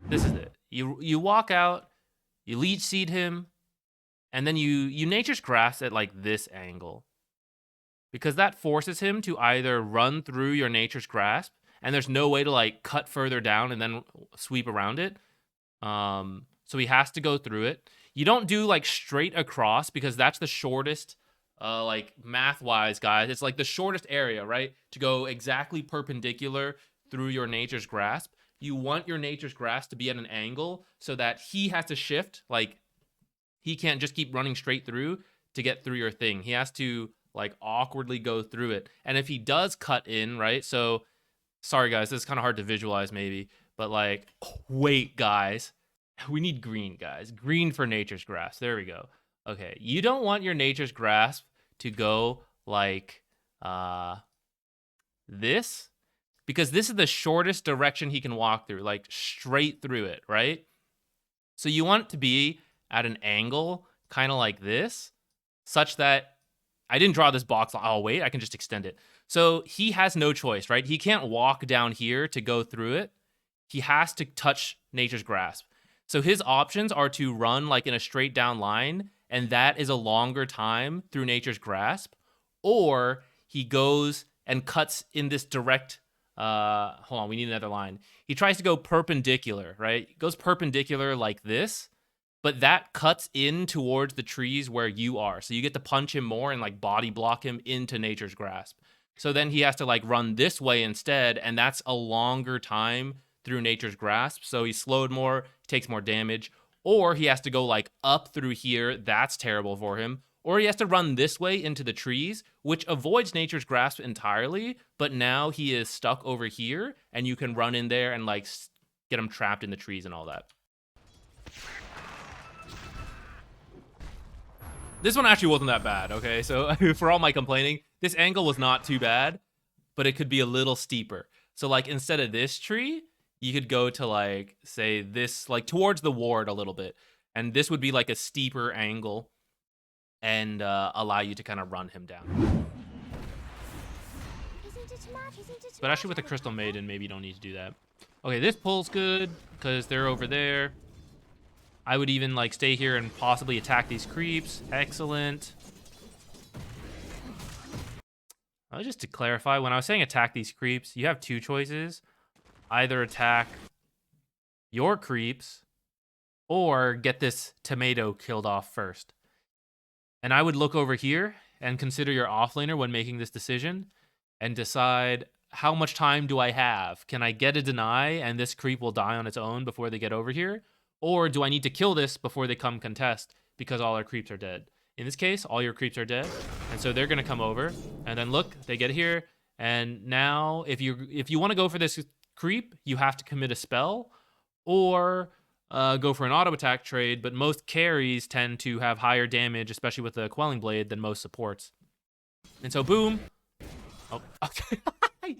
This is it. You walk out, you leech seed him, and then you nature's grasp at like this angle. Because that forces him to either run through your nature's grasp, and there's no way to like cut further down and then sweep around it. So he has to go through it. You don't do like straight across because that's the shortest, like math wise, guys. It's like the shortest area, right? To go exactly perpendicular through your nature's grasp. You want your nature's grasp to be at an angle so that he has to shift. Like he can't just keep running straight through to get through your thing. He has to like awkwardly go through it. And if he does cut in, right? So sorry guys, this is kind of hard to visualize maybe, but like wait guys, we need green guys. Green for nature's grasp. There we go. Okay, you don't want your nature's grasp to go like this because this is the shortest direction he can walk through, like straight through it, right? So you want it to be at an angle kind of like this, such that I didn't draw this box. Oh, wait, I can just extend it. So he has no choice, right? He can't walk down here to go through it. He has to touch nature's grasp. So his options are to run like in a straight down line, and that is a longer time through nature's grasp, or he goes and cuts in this direct, hold on, we need another line. He tries to go perpendicular, right? He goes perpendicular like this, but that cuts in towards the trees where you are. So you get to punch him more and like body block him into nature's grasp. So then he has to like run this way instead, and that's a longer time through nature's grasp. So he's slowed more, takes more damage, or he has to go like up through here. That's terrible for him. Or he has to run this way into the trees, which avoids nature's grasp entirely, but now he is stuck over here, and you can run in there and like get him trapped in the trees and all that. This one actually wasn't that bad, okay? So for all my complaining, this angle was not too bad, but it could be a little steeper. So like instead of this tree, you could go to like, say this, like towards the ward a little bit. And this would be like a steeper angle and allow you to kind of run him down. But actually with the Crystal Maiden, maybe you don't need to do that. Okay, this pull's good because they're over there. I would even like stay here and possibly attack these creeps. Excellent. Just to clarify, when I was saying attack these creeps, you have two choices. Either attack your creeps or get this tomato killed off first. And I would look over here and consider your offlaner when making this decision and decide how much time do I have? Can I get a deny and this creep will die on its own before they get over here? Or do I need to kill this before they come contest because all our creeps are dead? In this case, all your creeps are dead, and so they're going to come over. And then look, they get here, and now if you want to go for this creep, you have to commit a spell or go for an auto attack trade, but most carries tend to have higher damage, especially with the Quelling Blade, than most supports. And so boom. Oh, okay.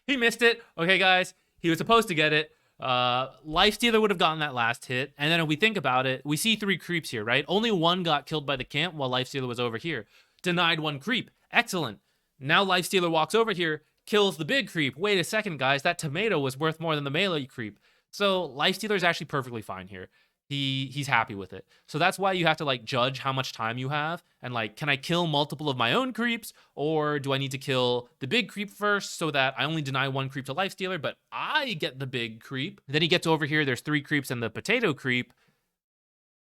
He missed it. Okay, guys, he was supposed to get it. Lifestealer would have gotten that last hit, and then if we think about it, we see 3 creeps here, right? Only one got killed by the camp while Lifestealer was over here. Denied 1 creep. Excellent. Now Lifestealer walks over here, kills the big creep. Wait a second, guys, that tomato was worth more than the melee creep. So Lifestealer is actually perfectly fine here. He's happy with it. So that's why you have to like judge how much time you have and like, can I kill multiple of my own creeps, or do I need to kill the big creep first so that I only deny 1 creep to Lifestealer, but I get the big creep. Then he gets over here, there's 3 creeps and the potato creep.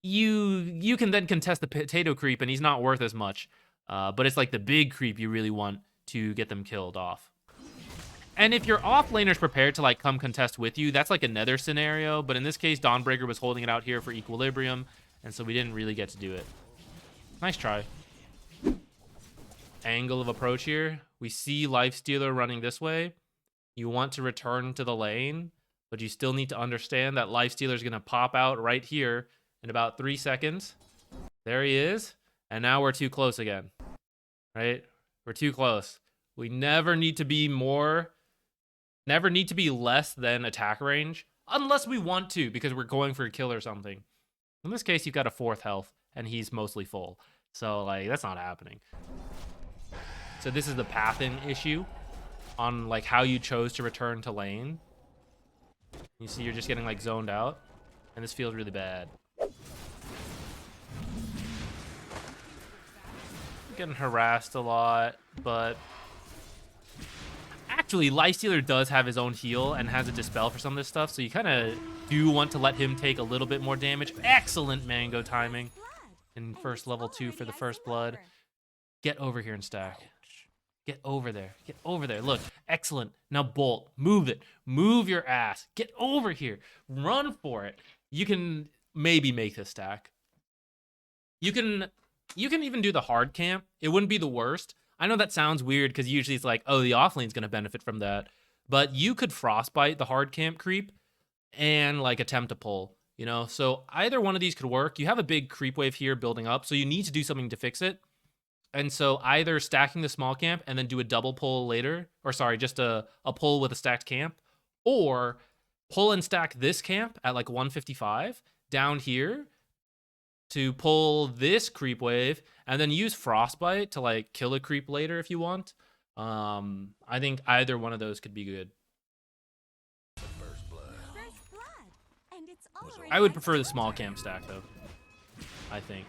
You can then contest the potato creep and he's not worth as much, but it's like the big creep you really want to get them killed off. And if your offlaner's prepared to like come contest with you, that's like another scenario. But in this case, Dawnbreaker was holding it out here for equilibrium, and so we didn't really get to do it. Nice try. Angle of approach here. We see Lifestealer running this way. You want to return to the lane, but you still need to understand that Lifestealer is going to pop out right here in about 3 seconds. There he is. And now we're too close again. Right? We're too close. We never need to be less than attack range, unless we want to, because we're going for a kill or something. In this case, you've got a 4th health, and he's mostly full. So, like, that's not happening. So this is the pathing issue on, like, how you chose to return to lane. You see you're just getting like zoned out, and this feels really bad. Getting harassed a lot, but actually Lifestealer does have his own heal and has a dispel for some of this stuff, so you kind of do want to let him take a little bit more damage. Excellent mango timing in first level 2 for the first blood. Get over here and stack. Get over there. Get over there. Look, excellent. Now bolt. Move it. Move your ass. Get over here. Run for it. You can maybe make this stack. You can even do the hard camp. It wouldn't be the worst. I know that sounds weird because usually it's like, oh, the offlane's going to benefit from that. But you could frostbite the hard camp creep and like attempt to pull, you know? So either one of these could work. You have a big creep wave here building up, so you need to do something to fix it. And so either stacking the small camp and then do a double pull later, or sorry, just a pull with a stacked camp, or pull and stack this camp at like 155 down here to pull this creep wave, and then use frostbite to like kill a creep later if you want. I think either one of those could be good. First blood. And it's I would prefer the small camp stack though, I think.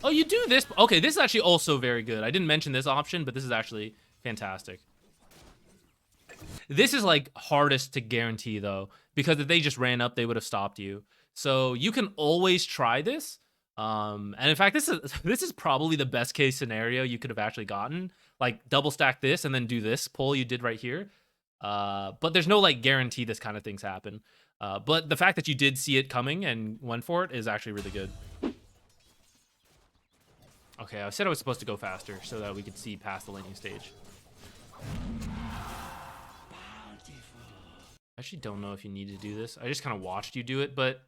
Oh, you do this? Okay, this is actually also very good. I didn't mention this option, but this is actually fantastic. This is like hardest to guarantee though, because if they just ran up, they would have stopped you. So you can always try this. And in fact, this is probably the best case scenario you could have actually gotten. Like double stack this and then do this pull you did right here. But there's no like guarantee this kind of things happen. But the fact that you did see it coming and went for it is actually really good. Okay, I said I was supposed to go faster so that we could see past the laning stage. I actually don't know if you need to do this. I just kind of watched you do it, but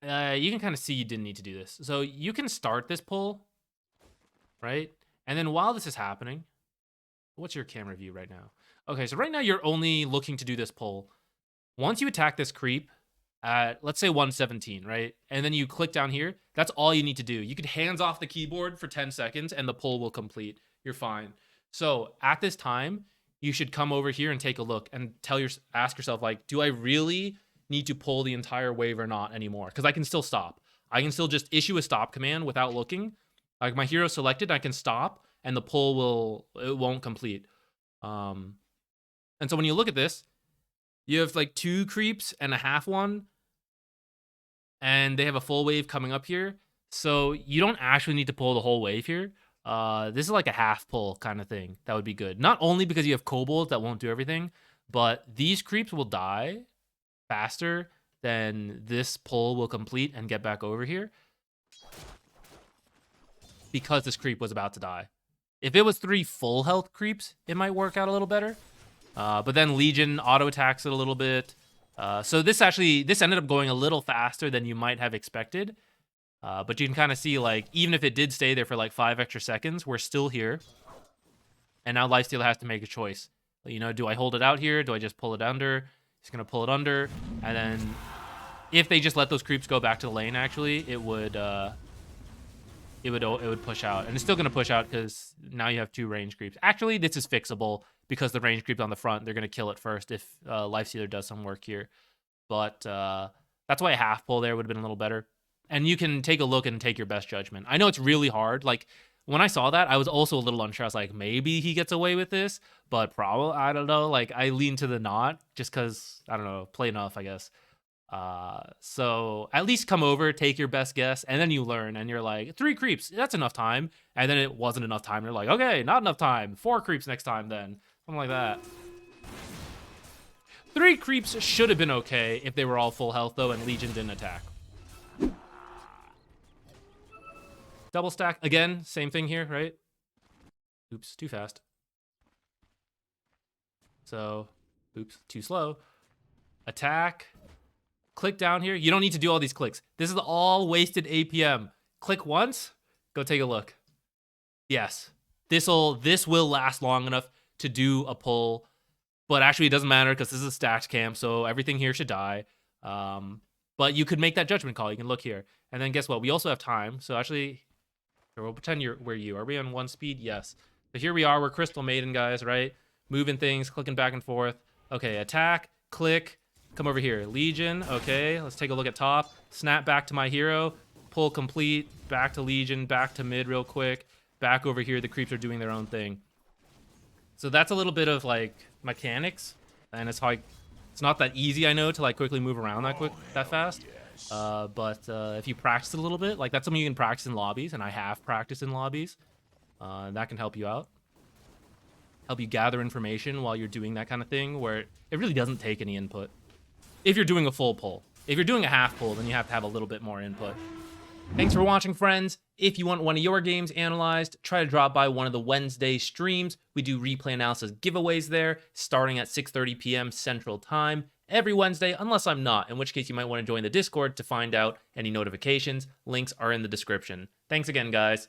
you can kind of see you didn't need to do this. So you can start this pull, right? And then while this is happening, what's your camera view right now? Okay, so right now you're only looking to do this pull. Once you attack this creep at, let's say 117, right? And then you click down here, that's all you need to do. You could hands off the keyboard for 10 seconds and the pull will complete. You're fine. So at this time, you should come over here and take a look and ask yourself, like, do I really need to pull the entire wave or not anymore? Because I can still stop. I can still just issue a stop command without looking. Like my hero selected, I can stop and the pull won't complete. And so when you look at this, you have like 2 creeps and a half one, and they have a full wave coming up here. So you don't actually need to pull the whole wave here. This is like a half pull kind of thing. That would be good. Not only because you have kobolds that won't do everything, but these creeps will die faster than this pull will complete and get back over here, because this creep was about to die. If it was 3 full health creeps, it might work out a little better. But then Legion auto attacks it a little bit. So this ended up going a little faster than you might have expected. But you can kind of see, like, even if it did stay there for like 5 extra seconds, we're still here. And now Lifestealer has to make a choice. You know, do I hold it out here? Do I just pull it under? He's going to pull it under. And then if they just let those creeps go back to the lane, actually, it would push out. And it's still going to push out because now you have 2 range creeps. Actually, this is fixable because the range creeps on the front, they're going to kill it first if Lifestealer does some work here. But that's why a half pull there would have been a little better. And you can take a look and take your best judgment. I know it's really hard. Like, when I saw that, I was also a little unsure. I was like, maybe he gets away with this, but probably, I don't know. Like, I lean to the not just because, I don't know, play enough, I guess. So at least come over, take your best guess, and then you learn, and you're like, 3 creeps, that's enough time. And then it wasn't enough time. You're like, okay, not enough time. 4 creeps next time then. Something like that. 3 creeps should have been okay if they were all full health, though, and Legion didn't attack. Double stack. Again, same thing here, right? Oops, too fast. So, oops, too slow. Attack. Click down here. You don't need to do all these clicks. This is all wasted APM. Click once. Go take a look. Yes. This will last long enough to do a pull. But actually, it doesn't matter because this is a stacked camp, so everything here should die. But you could make that judgment call. You can look here. And then guess what? We also have time. So actually, we'll pretend we're you. Are we on 1 speed? Yes. So here we are. We're Crystal Maiden, guys, right? Moving things, clicking back and forth. Okay, attack. click, come over here. Legion, okay, let's take a look at top. Snap back to my hero, pull complete, back to Legion, back to mid real quick, back over here. The creeps are doing their own thing. So that's a little bit of like mechanics, and it's like it's not that easy, I know, to like quickly move around that fast. But if you practice it a little bit, like that's something you can practice in lobbies, and I have practiced in lobbies. That can help you out, help you gather information while you're doing that kind of thing, where it really doesn't take any input. If you're doing a full pull, if you're doing a half pull, then you have to have a little bit more input. Thanks for watching, friends. If you want one of your games analyzed, try to drop by one of the Wednesday streams. We do replay analysis giveaways there, starting at 6:30 p.m. Central Time every Wednesday, unless I'm not, in which case you might want to join the Discord to find out any notifications. Links are in the description. Thanks again, guys.